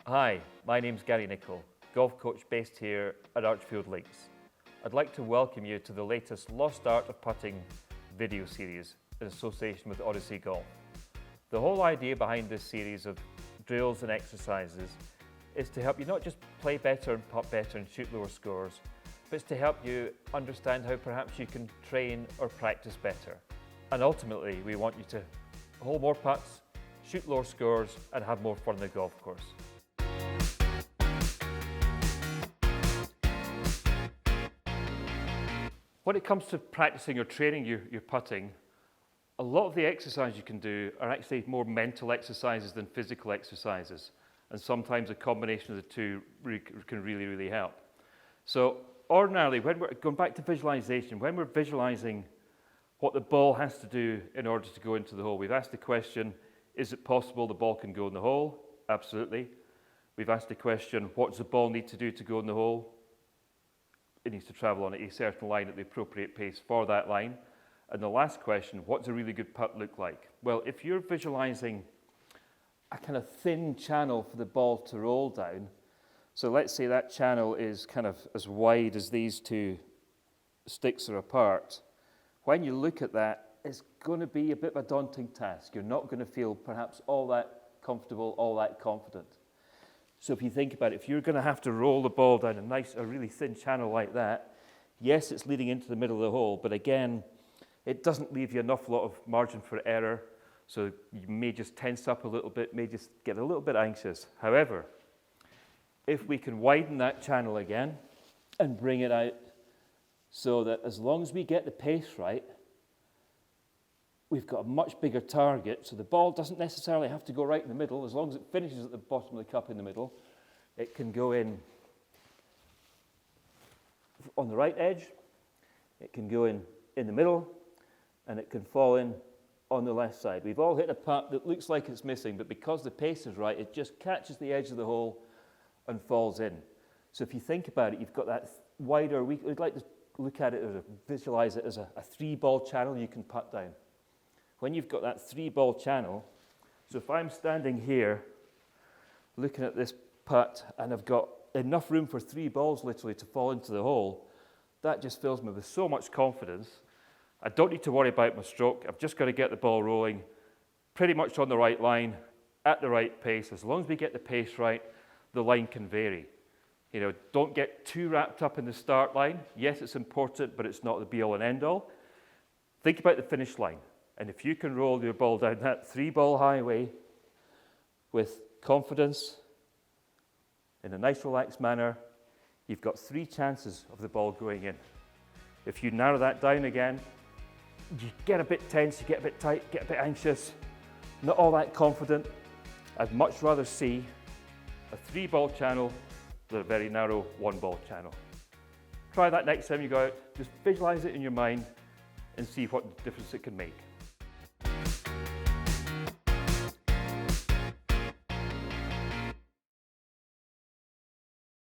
Hi, my name's Gary Nicol, golf coach based here at Archerfield Links. I'd like to welcome you to the latest Lost Art of Putting video series in association with Odyssey Golf. The whole idea behind this series of drills and exercises is to help you not just play better and putt better and shoot lower scores, but it's to help you understand how perhaps you can train or practice better. And ultimately, we want you to hole more putts, shoot lower scores, and have more fun on the golf course. When it comes to practicing or training your putting, a lot of the exercises you can do are actually more mental exercises than physical exercises. And sometimes a combination of the two can really help. So ordinarily, when we're going back to visualization, when we're visualizing what the ball has to do in order to go into the hole, we've asked the question, is it possible the ball can go in the hole? Absolutely. We've asked the question, what does the ball need to do to go in the hole? It needs to travel on a certain line at the appropriate pace for that line. And the last question, what does a really good putt look like? Well, if you're visualizing a kind of thin channel for the ball to roll down, so let's say that channel is kind of as wide as these two sticks are apart. When you look at that, it's going to be a bit of a daunting task. You're not going to feel perhaps all that comfortable, all that confident. So if you think about it, if you're going to have to roll the ball down a really thin channel like that, yes, it's leading into the middle of the hole, but again, it doesn't leave you enough lot of margin for error, so you may just tense up a little bit, may just get a little bit anxious. However, if we can widen that channel again and bring it out so that as long as we get the pace right, we've got a much bigger target, so the ball doesn't necessarily have to go right in the middle. As long as it finishes at the bottom of the cup in the middle, it can go in on the right edge, it can go in the middle, and it can fall in on the left side. We've all hit a putt that looks like it's missing, but because the pace is right, it just catches the edge of the hole and falls in. So if you think about it, you've got that wider, we'd like to look at it as visualize it as a 3-ball channel you can putt down. When you've got that 3-ball channel, so if I'm standing here looking at this putt and I've got enough room for 3 balls literally to fall into the hole, that just fills me with so much confidence. I don't need to worry about my stroke. I've just got to get the ball rolling pretty much on the right line, at the right pace. As long as we get the pace right, the line can vary. You know, don't get too wrapped up in the start line. Yes, it's important, but it's not the be-all and end-all. Think about the finish line. And if you can roll your ball down that 3-ball highway with confidence, in a nice relaxed manner, you've got 3 chances of the ball going in. If you narrow that down again, you get a bit tense, you get a bit tight, get a bit anxious, not all that confident. I'd much rather see a 3-ball channel than a very narrow 1-ball channel. Try that next time you go out. Just visualize it in your mind and see what difference it can make.